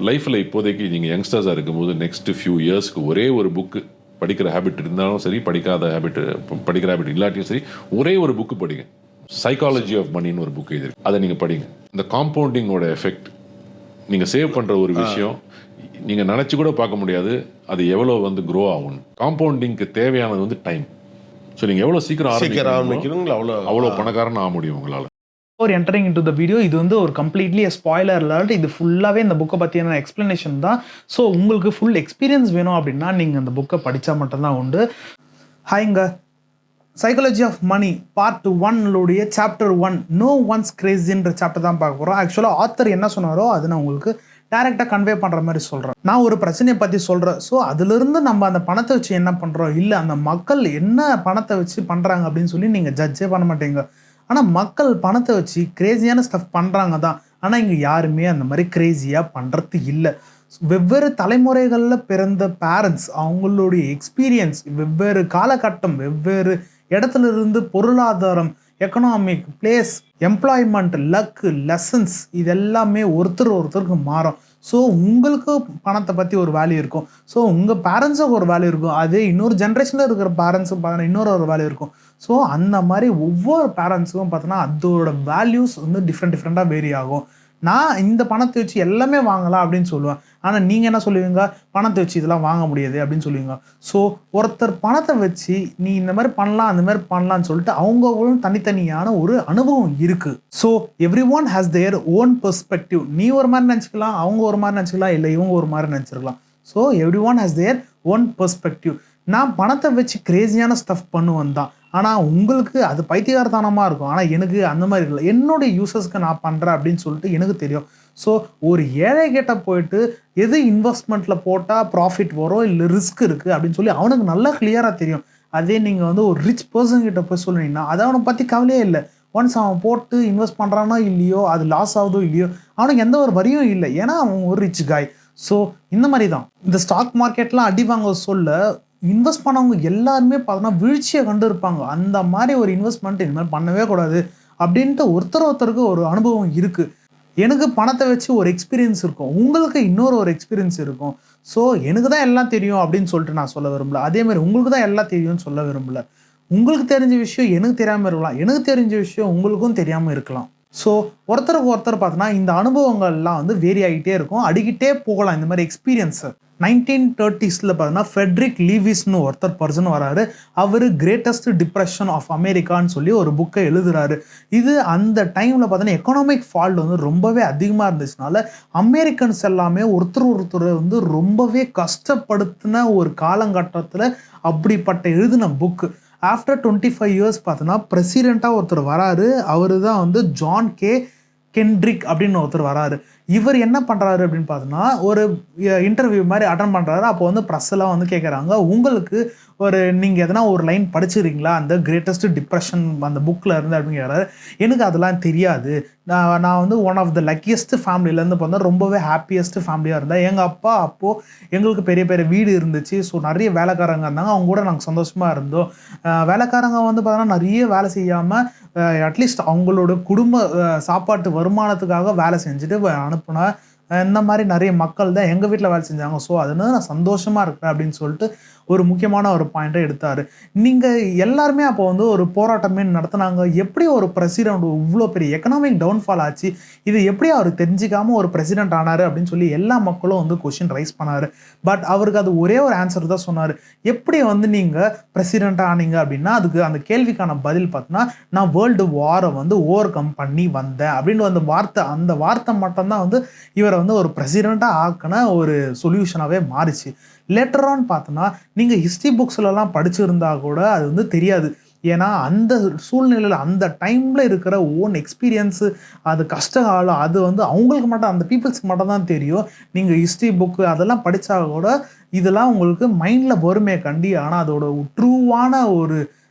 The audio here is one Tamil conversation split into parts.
லைஃப்பில் இப்போதைக்கு நீங்கள் யங்ஸ்டர்ஸாக இருக்கும்போது நெக்ஸ்ட் ஃபியூ இயர்ஸ்க்கு ஒரே ஒரு புக்கு படிக்கிற ஹேபிட் இருந்தாலும் சரி, படிக்கிற ஹேபிட் இல்லாட்டியும் சரி, ஒரே ஒரு புக்கு படிங்க. சைக்காலஜி ஆஃப் மணின்னு ஒரு புக் எழுதிருக்கு, அதை நீங்கள் படிங்க. இந்த காம்பவுண்டிங்கோட எஃபெக்ட், நீங்கள் சேவ் பண்ணுற ஒரு விஷயம் நீங்கள் நினச்சி கூட பார்க்க முடியாது அது எவ்வளோ வந்து க்ரோ ஆகும். காம்பவுண்டிங்க்கு தேவையானது வந்து டைம். ஸோ நீங்கள் எவ்வளோ சீக்கிரம் ஆரம்பிக்கிறீங்களோ அவ்வளோ பணக்காரன் ஆக முடியும் உங்களால். ஒரு என்டரிங் இன்டு த வீடியோ, இது வந்து ஒரு கம்ப்ளீட்லி ஸ்பாய்லர் அலர்ட். இது ஃபுல்லாகவே இந்த புக்கை பற்றியான எக்ஸ்ப்ளனேஷன் தான். ஸோ உங்களுக்கு ஃபுல் எக்ஸ்பீரியன்ஸ் வேணும் அப்படின்னா நீங்கள் அந்த புக்கை படித்தா மட்டும்தான் உண்டு. ஹாய்ங்க, psychology of money part 1 chapter 1 no one's கிரேசின்ற சாப்டர் தான் பார்க்க போகிறோம். ஆக்சுவலாக ஆத்தர் என்ன சொன்னாரோ அது நான் உங்களுக்கு டேரெக்டாக கன்வே பண்ணுற மாதிரி சொல்கிறேன். நான் ஒரு பிரச்சனையை பற்றி சொல்கிறேன். ஸோ அதுலேருந்து நம்ம அந்த பணத்தை வச்சு என்ன பண்ணுறோம், இல்லை அந்த மக்கள் என்ன பணத்தை வச்சு பண்ணுறாங்க அப்படின்னு சொல்லி நீங்கள் ஜட்ஜே பண்ண மாட்டீங்க. ஆனால் மக்கள் பணத்தை வச்சு கிரேசியான ஸ்டஃப் பண்ணுறாங்க தான். ஆனால் இங்கே யாருமே அந்த மாதிரி கிரேசியாக பண்ணுறது இல்லை. வெவ்வேறு தலைமுறைகளில் பிறந்த பேரண்ட்ஸ், அவங்களுடைய எக்ஸ்பீரியன்ஸ், வெவ்வேறு காலகட்டம், வெவ்வேறு இடத்துல இருந்து பொருளாதாரம், economic, place, employment, luck, lessons, இதெல்லாமே ஒருத்தருக்கு மாறும். ஸோ உங்களுக்கு பணத்தை பற்றி ஒரு வேல்யூ இருக்கும். ஸோ உங்கள் பேரண்ட்ஸுக்கு ஒரு வேல்யூ இருக்கும். அதே இன்னொரு ஜென்ரேஷனில் இருக்கிற பேரண்ட்ஸும் பார்த்தோன்னா இன்னொரு வேல்யூ இருக்கும். ஸோ அந்த மாதிரி ஒவ்வொரு பேரண்ட்ஸுக்கும் பார்த்தோன்னா அதோட வேல்யூஸ் வந்து டிஃப்ரெண்ட்டாக வேரி ஆகும். நான் இந்த பணத்தை வச்சு எல்லாமே வாங்கலாம் அப்படின்னு சொல்லுவேன். ஆனால் நீங்கள் என்ன சொல்லுவீங்க, பணத்தை வச்சு இதெல்லாம் வாங்க முடியாது அப்படின்னு சொல்லுவீங்க. ஸோ ஒருத்தர் பணத்தை வச்சு நீ இந்த மாதிரி பண்ணலாம் அந்த மாதிரி பண்ணலான்னு சொல்லிட்டு அவங்களும் தனித்தனியான ஒரு அனுபவம் இருக்குது. So everyone has their own perspective. நீ ஒரு மாதிரி நினச்சிக்கலாம், அவங்க ஒரு மாதிரி நினச்சிக்கலாம், இல்லை இவங்க ஒரு மாதிரி நினச்சிருக்கலாம். So everyone has their own perspective. நான் பணத்தை வச்சு கிரேசியான ஸ்டஃப் பண்ணுவேன் தான். ஆனால் உங்களுக்கு அது பைத்தியகாரத்தனமாக இருக்கும். ஆனால் எனக்கு அந்த மாதிரி இல்லை. என்னுடைய யூசர்ஸ்க்கு நான் பண்ணுறேன் அப்படின்னு சொல்லிட்டு எனக்கு தெரியும். ஸோ ஒரு ஏழை கிட்ட போயிட்டு எது இன்வெஸ்ட்மெண்ட்டில் போட்டால் ப்ராஃபிட் வரும் இல்லை ரிஸ்க் இருக்குது அப்படின்னு சொல்லி அவனுக்கு நல்லா கிளியராக தெரியும். அதே நீங்கள் வந்து ஒரு ரிச் பர்சன் கிட்ட போய் சொல்லுனீங்கன்னா அது அவனை பற்றி கவலையே இல்லை. ஒன்ஸ் அவன் போட்டு இன்வெஸ்ட் பண்ணுறானோ இல்லையோ, அது லாஸ் ஆகுதோ இல்லையோ, அவனுக்கு எந்த ஒரு வரியும் இல்லை. ஏன்னா அவன் ஒரு ரிச் காய். ஸோ இந்த மாதிரி தான் இந்த ஸ்டாக் மார்க்கெட்லாம் அடி வாங்க சொல்ல இன்வெஸ்ட் பண்ணவங்க எல்லாருமே பார்த்தோன்னா வீழ்ச்சியை கண்டு இருப்பாங்க. அந்த மாதிரி ஒரு இன்வெஸ்ட்மெண்ட் இந்த மாதிரி பண்ணவே கூடாது அப்படின்ட்டு ஒருத்தருக்கு ஒரு அனுபவம் இருக்குது. எனக்கு பணத்தை வச்சு ஒரு எக்ஸ்பீரியன்ஸ் இருக்கும், உங்களுக்கு ஒரு எக்ஸ்பீரியன்ஸ் இருக்கும். ஸோ எனக்கு தான் எல்லாம் தெரியும் அப்படின்னு சொல்லிட்டு நான் சொல்ல விரும்பல. அதேமாதிரி உங்களுக்கு தான் எல்லாம் தெரியும்னு சொல்ல விரும்பல. உங்களுக்கு தெரிஞ்ச விஷயம் எனக்கு தெரியாமல் இருக்கலாம், எனக்கு தெரிஞ்ச விஷயம் உங்களுக்கும் தெரியாமல் இருக்கலாம். ஸோ ஒருத்தருக்கு ஒருத்தர் பார்த்தோன்னா இந்த அனுபவங்கள்லாம் வந்து வேரி ஆகிட்டே இருக்கும், அடிக்கிட்டே போகலாம். இந்த மாதிரி எக்ஸ்பீரியன்ஸு 1930s பார்த்தோன்னா ஃபெட்ரிக் லீவிஸ்னு ஒருத்தர் பர்சன் வராரு. அவர் கிரேட்டஸ்ட் டிப்ரெஷன் ஆஃப் அமெரிக்கான்னு சொல்லி ஒரு புக்கை எழுதுறாரு. இது அந்த டைமில் பார்த்தோன்னா எக்கனாமிக் ஃபால்ட் வந்து ரொம்பவே அதிகமாக இருந்துச்சுனால அமெரிக்கன்ஸ் எல்லாமே ஒருத்தர் வந்து ரொம்பவே கஷ்டப்படுத்தின ஒரு காலகட்டத்தில் அப்படிப்பட்ட எழுதின புக்கு. ஆஃப்டர் 25 இயர்ஸ் பார்த்தோன்னா பிரசிடெண்ட்டாக ஒருத்தர் வராரு. அவர் தான் வந்து ஜான் கென்ட்ரிக் அப்படின்னு ஒருத்தர் வராரு. இவர் என்ன பண்ணுறாரு அப்படின்னு பார்த்தோன்னா ஒரு இன்டர்வியூ மாதிரி அட்டன் பண்ணுறாரு. அப்போ வந்து ப்ரெஸ்ஸெல்லாம் வந்து கேட்குறாங்க, உங்களுக்கு நீங்கள் எதனா ஒரு லைன் படிச்சிருக்கீங்களா அந்த கிரேட்டஸ்ட் டிப்ரெஷன் அந்த புக்கில் இருந்து அப்படின்னு கேட்குறாரு. எனக்கு அதெல்லாம் தெரியாது, நான் வந்து ஒன் ஆஃப் த லக்கியஸ்ட் ஃபேமிலியிலேருந்து பார்த்தா ரொம்பவே ஹாப்பியஸ்ட் ஃபேமிலியாக இருந்தேன். எங்கள் அப்பா அப்போது எங்களுக்கு பெரிய பெரிய வீடு இருந்துச்சு. ஸோ நிறைய வேலைக்காரங்க இருந்தாங்க, அவங்க கூட நாங்கள் சந்தோஷமாக இருந்தோம். வேலைக்காரங்க வந்து பார்த்தோன்னா நிறைய வேலை செய்யாமல் அட்லீஸ்ட் அவங்களோட குடும்ப சாப்பாட்டு வருமானத்துக்காக வேலை செஞ்சுட்டு அனுப்புனா இந்த மாதிரி நிறைய மக்கள் தான் எங்கள் வீட்டில் வேலை செஞ்சாங்க. ஸோ அதனால நான் சந்தோஷமாக இருக்கிறேன் அப்படின்னு சொல்லிட்டு ஒரு முக்கியமான ஒரு பாயிண்ட்டை எடுத்தார். நீங்கள் எல்லாருமே அப்போ வந்து ஒரு போராட்டமே நடத்தினாங்க. எப்படி ஒரு பிரசிடெண்ட் இவ்வளோ பெரிய எக்கனாமிக் டவுன்ஃபால் ஆச்சு, இது எப்படி அவர் தெரிஞ்சிக்காமல் ஒரு பிரசிடெண்ட் ஆனார் அப்படின்னு சொல்லி எல்லா மக்களும் வந்து கொஷின் ரைஸ் பண்ணார். பட் அவருக்கு அது ஒரே ஒரு ஆன்சர் தான் சொன்னார். எப்படி வந்து நீங்கள் பிரசிடெண்ட்டாக ஆனீங்க அப்படின்னா அதுக்கு அந்த கேள்விக்கான பதில் பார்த்தோன்னா நான் வேர்ல்டு வாரை வந்து ஓவர் கம் பண்ணி வந்தேன் அப்படின்னு அந்த வார்த்தை மட்டும்தான் வந்து இவரை வந்து ஒரு பிரசிடெண்ட்டாக ஆக்கின ஒரு சொல்யூஷனாகவே மாறிச்சு. லேட்டர் ஆன் பார்த்தோன்னா நீங்கள் ஹிஸ்ட்ரி புக்ஸ்லலாம் படிச்சிருந்தா கூட அது வந்து தெரியாது. ஏன்னா அந்த சூழ்நிலையில் அந்த டைமில் இருக்கிற ஓன் எக்ஸ்பீரியன்ஸு, அது கஷ்டகாலம், அது வந்து அவங்களுக்கு மட்டும் அந்த பீப்புள்ஸ்க்கு மட்டும் தான் தெரியும். நீங்கள் ஹிஸ்ட்ரி புக்கு அதெல்லாம் படித்தா கூட இதெல்லாம் உங்களுக்கு மைண்டில் வருமே கண்டி. ஆனால் அதோட ட்ரூவான ஒரு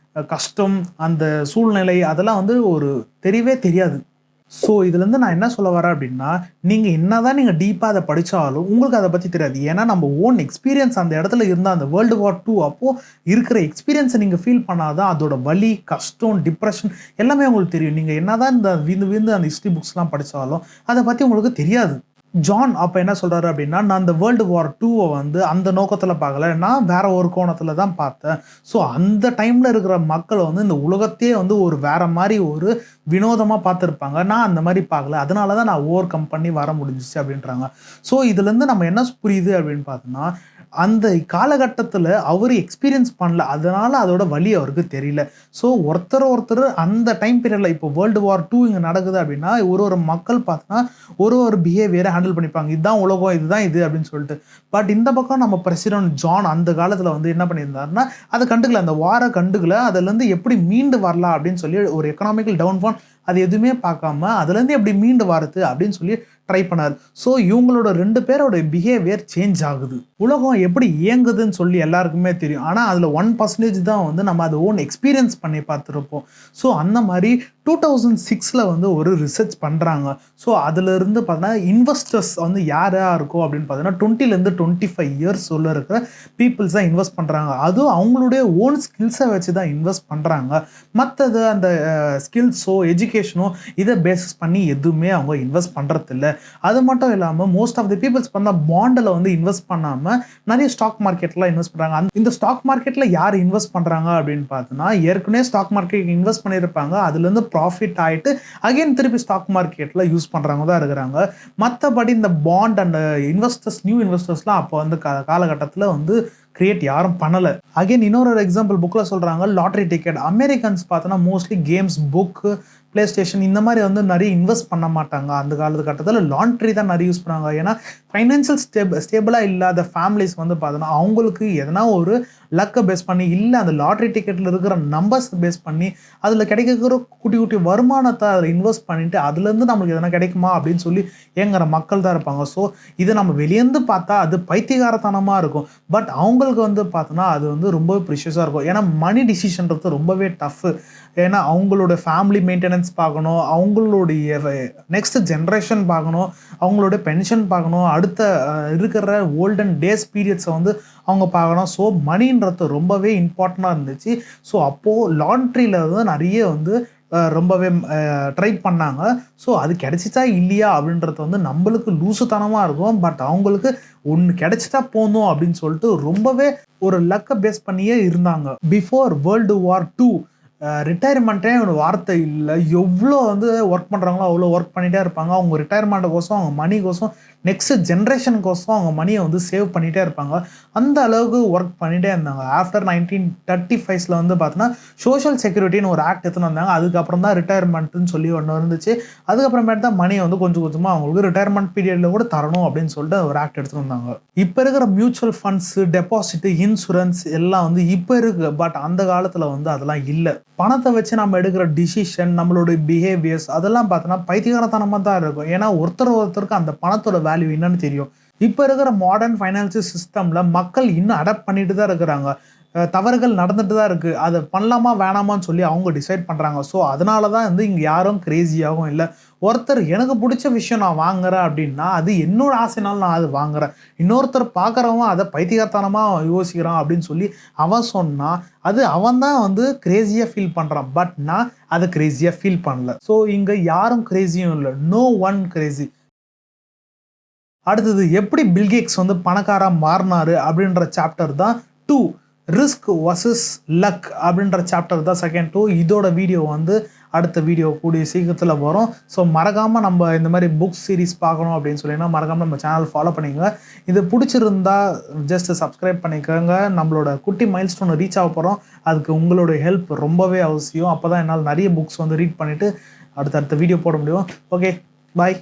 கஷ்டம், அந்த சூழ்நிலை அதெல்லாம் வந்து ஒரு தெரியவே தெரியாது. ஸோ இதுலேருந்து நான் என்ன சொல்ல வரேன் அப்படின்னா, நீங்கள் என்ன தான் நீங்கள் டீப்பாக அதை படித்தாலும் உங்களுக்கு அதை பற்றி தெரியாது. ஏன்னா நம்ம ஓன் எக்ஸ்பீரியன்ஸ் அந்த இடத்துல இருந்தால் அந்த வேர்ல்டு வார் 2 அப்போது இருக்கிற எக்ஸ்பீரியன்ஸை நீங்கள் ஃபீல் பண்ணாதான் அதோட வலி, கஷ்டம், டிப்ரெஷன் எல்லாமே உங்களுக்கு தெரியும். நீங்கள் என்ன தான் இந்த வீந்து அந்த ஹிஸ்ட்ரி புக்ஸ்லாம் படித்தாலும் அதை பற்றி உங்களுக்கு தெரியாது. ஜான் அப்போ என்ன சொல்கிறாரு அப்படின்னா, நான் அந்த வேர்ல்டு வார் 2 வந்து அந்த நோக்கத்தில் பார்க்கல, நான் வேற ஒரு கோணத்தில் தான் பார்த்தேன். ஸோ அந்த டைமில் இருக்கிற மக்கள் வந்து இந்த உலகத்தையே வந்து ஒரு வேற மாதிரி ஒரு வினோதமாக பார்த்துருப்பாங்க. நான் அந்த மாதிரி பார்க்கல, அதனால தான் நான் ஓவர் கம் பண்ணி வர முடிஞ்சிச்சு அப்படின்றாங்க. ஸோ இதுலேருந்து நம்ம என்ன புரியுது அப்படின்னு பார்த்தோம்னா, அந்த காலகட்டத்தில் அவர் எக்ஸ்பீரியன்ஸ் பண்ணல, அதனால அதோட வலி அவருக்கு தெரியல. ஸோ ஒருத்தர் அந்த டைம் பீரியடில் இப்போ வேர்ல்டு வார் 2 இங்கே நடக்குது அப்படின்னா, ஒரு மக்கள் பார்த்தோன்னா ஒரு பிஹேவியரை ஹேண்டில் பண்ணிப்பாங்க. இதுதான் உலகம், இதுதான் இது அப்படின்னு சொல்லிட்டு. பட் இந்த பக்கம் நம்ம பிரசிடென்ட் ஜான் அந்த காலத்தில் வந்து என்ன பண்ணியிருந்தாருன்னா, அதை கண்டுக்கல, அந்த வாரை கண்டுக்கல, அதுலேருந்து எப்படி மீண்டு வரலாம் அப்படின்னு சொல்லி ஒரு எக்கனாமிக்கல் டவுன்ஃபால் அது எதுவுமே பார்க்காம அதுலேருந்து எப்படி மீண்டு வரது அப்படின்னு சொல்லி ட்ரை பண்ணார். ஸோ இவங்களோட 2 பேரோட பிஹேவியர் சேஞ்ச் ஆகுது. உலகம் எப்படி இயங்குதுன்னு சொல்லி எல்லாருக்குமே தெரியும். ஆனால் அதில் 1% தான் வந்து நம்ம அதை ஓன் எக்ஸ்பீரியன்ஸ் பண்ணி பார்த்துருப்போம். ஸோ அந்த மாதிரி 2006 வந்து ஒரு ரிசர்ச் பண்ணுறாங்க. ஸோ அதிலிருந்து பார்த்தீங்கன்னா இன்வெஸ்டர்ஸ் வந்து யார் யார் இருக்கும் அப்படின்னு பார்த்தீங்கன்னா 20 to 25 இயர்ஸ் உள்ள இருக்கிற பீப்புள்ஸ் தான் இன்வெஸ்ட் பண்ணுறாங்க. அதுவும் அவங்களுடைய ஓன் ஸ்கில்ஸை வச்சு தான் இன்வெஸ்ட் பண்ணுறாங்க. மற்றது அந்த ஸ்கில்ஸோ எஜுகேஷனோ இதை பேசிஸ் பண்ணி எதுவுமே அவங்க இன்வெஸ்ட் பண்ணுறதில்ல. அது மட்டும் இல்லாமல் மோஸ்ட் ஆஃப் தி பீப்புள்ஸ் பார்த்தா பாண்டில் வந்து இன்வெஸ்ட் பண்ணாமல் நிறைய ஸ்டாக் மார்க்கெட்டில் இன்வெஸ்ட் பண்ணுறாங்க. இந்த ஸ்டாக் மார்க்கெட்டில் யார் இன்வெஸ்ட் பண்ணுறாங்க அப்படின்னு பார்த்தோன்னா, ஏற்கனவே ஸ்டாக் மார்க்கெட் இன்வெஸ்ட் பண்ணியிருப்பாங்க, அதுலேருந்து ப்ராஃபிட் ஆகிட்டு அகைன் திருப்பி ஸ்டாக் மார்க்கெட்டில் யூஸ் பண்ணுறவங்க தான் இருக்கிறாங்க. மற்றபடி இந்த பாண்ட் அண்ட் இன்வெஸ்டர்ஸ் நியூ இன்வெஸ்டர்ஸ்லாம் அப்போ வந்து காலகட்டத்தில் வந்து கிரியேட் யாரும் பண்ணலை. அகைன் இன்னொரு எக்ஸாம்பிள் புக்கில் சொல்கிறாங்க, லாட்ரி டிக்கெட். அமெரிக்கன்ஸ் பார்த்தோன்னா mostly games, book, play station இந்த மாதிரி வந்து நிறைய இன்வெஸ்ட் பண்ண மாட்டாங்க. அந்த காலகட்டத்தில் லாட்ரி தான் நிறைய யூஸ் பண்ணுவாங்க. ஏன்னா ஃபைனான்சியல் ஸ்டேபிளாக இல்லாத ஃபேமிலிஸ் வந்து பார்த்தோன்னா அவங்களுக்கு எதனா ஒரு லக்கை பேஸ் பண்ணி, இல்லை அந்த லாட்ரி டிக்கெட்டில் இருக்கிற நம்பர்ஸ் பேஸ் பண்ணி, அதில் கிடைக்கிற குட்டி குட்டி வருமானத்தை அதில் இன்வெஸ்ட் பண்ணிவிட்டு அதுலேருந்து நம்மளுக்கு எதனா கிடைக்குமா அப்படின்னு சொல்லி ஏங்குற மக்கள் தான் இருப்பாங்க. ஸோ இதை நம்ம வெளியேந்து பார்த்தா அது பைத்தியகாரத்தனமாக இருக்கும். பட் அவங்களுக்கு வந்து பார்த்தோன்னா அது வந்து ரொம்பவே ப்ரிஷியஸாக இருக்கும். ஏன்னா மணி டிசிஷன்றது ரொம்பவே டஃப்பு. ஏன்னா அவங்களோட ஃபேமிலி மெயின்டெனன்ஸ் பார்க்கணும், அவங்களுடைய நெக்ஸ்ட் ஜென்ரேஷன் பார்க்கணும், அவங்களோட பென்ஷன் பார்க்கணும், அடுத்த இருக்கிற ஓல்டன் டேஸ் பீரியட்ஸை வந்து அவங்க பார்க்கணும். ஸோ மணின்றது ரொம்பவே இம்பார்ட்டண்ட்டாக இருந்துச்சு. ஸோ அப்போது லாட்ரியில் வந்து நிறைய வந்து ரொம்பவே ட்ரை பண்ணாங்க. ஸோ அது கிடைச்சிச்சா இல்லையா அப்படின்றது வந்து நம்மளுக்கு லூசுத்தனமாக இருக்கும். பட் அவங்களுக்கு ஒன்று கிடைச்சிட்டா போதும் அப்படின்னு சொல்லிட்டு ரொம்பவே ஒரு லக்கை பேஸ் பண்ணியே இருந்தாங்க. பிஃபோர் வேர்ல்டு வார் 2 ரிட்டையர்மெண்ட்டே ஒரு வார்த்தை இல்லை. எவ்வளோ வந்து ஒர்க் பண்ணுறாங்களோ அவ்வளோ ஒர்க் பண்ணிகிட்டே இருப்பாங்க. அவங்க ரிட்டையர்மெண்ட்டுக்கோசம், அவங்க மணிக்கோசம், நெக்ஸ்ட் ஜென்ரேஷனுக்கோசம் அவங்க மணியை வந்து சேவ் பண்ணிகிட்டே இருப்பாங்க. அந்த அளவுக்கு ஒர்க் பண்ணிகிட்டே இருந்தாங்க. ஆஃப்டர் 1935 வந்து பார்த்தோன்னா சோஷியல் செக்யூரிட்டின்னு ஒரு ஆக்ட் எடுத்துன்னு வந்தாங்க. அதுக்கப்புறம் தான் ரிட்டையர்மெண்ட்டுன்னு சொல்லி ஒன்று இருந்துச்சு. அதுக்கப்புறமேட்டு தான் மணியை வந்து கொஞ்சம் கொஞ்சமாக அவங்களுக்கு ரிட்டையர்மெண்ட் பீரியடில் கூட தரணும் அப்படின்னு சொல்லிட்டு ஒரு ஆக்ட் எடுத்துன்னு வந்தாங்க. இப்போ இருக்கிற மியூச்சுவல் ஃபண்ட்ஸு, டெபாசிட்டு, இன்சூரன்ஸ் எல்லாம் வந்து இப்போ இருக்குது. பட் அந்த காலத்தில் வந்து அதெல்லாம் இல்லை. பணத்தை வச்சு நம்ம எடுக்கிற டிசிஷன், நம்மளுடைய பிஹேவியர்ஸ் அதெல்லாம் பார்த்தோன்னா பைத்தியகாரத்தனமாக தான் இருக்கும். ஏன்னா ஒருத்தருக்கு அந்த பணத்தோட வேல்யூ என்னன்னு தெரியும். இப்போ இருக்கிற மாடர்ன் ஃபைனான்சியல் சிஸ்டமில் மக்கள் இன்னும் அடாப்ட் பண்ணிட்டு தான் இருக்கிறாங்க. தவறுகள் நடந்துட்டு தான் இருக்குது. அதை பண்ணலாமா வேணாமான்னு சொல்லி அவங்க டிசைட் பண்ணுறாங்க. ஸோ அதனால தான் வந்து இங்கே யாரும் கிரேசியாகவும் இல்லை. ஒருத்தர் எனக்கு பிடிச்ச விஷயம் நான் வாங்குறேன் அப்படின்னா அது என்னோட ஆசைனாலும் நான் அது வாங்குறேன். இன்னொருத்தர் பார்க்குறவன் அதை பைத்தியகாரத்தனமாக யோசிக்கிறான் அப்படின்னு சொல்லி அவன் சொன்னால் அது அவன் தான் வந்து கிரேசியாக ஃபீல் பண்ணுறான். பட் நான் அதை கிரேசியாக ஃபீல் பண்ணல. ஸோ இங்கே யாரும் கிரேசியும் இல்லை. No one crazy. அடுத்தது எப்படி பில்கேட்ஸ் வந்து பணக்காராக மாறினாரு அப்படின்ற சாப்டர் தான் 2. ரிஸ்க் வர்சஸ் லக் அப்படின்ற சாப்டர் தான் செகண்ட் 2. இதோட வீடியோ வந்து அடுத்த வீடியோ கூடிய சீக்கிரத்தில் வரும். ஸோ மறக்காமல் நம்ம இந்த மாதிரி புக் சீரிஸ் பார்க்கணும் அப்படின்னு சொல்லிங்கன்னா மறக்காமல் நம்ம சேனல் ஃபாலோ பண்ணிக்கோங்க. இது பிடிச்சிருந்தா ஜஸ்ட் சப்ஸ்கிரைப் பண்ணிக்கோங்க. நம்மளோட குட்டி மைல் ஸ்டோனை ரீச் ஆக போகிறோம். அதுக்கு உங்களுடைய ஹெல்ப் ரொம்பவே அவசியம். அப்போ தான் என்னால் நிறைய புக்ஸ் வந்து ரீட் பண்ணிவிட்டு அடுத்த வீடியோ போட முடியும். ஓகே, பாய்.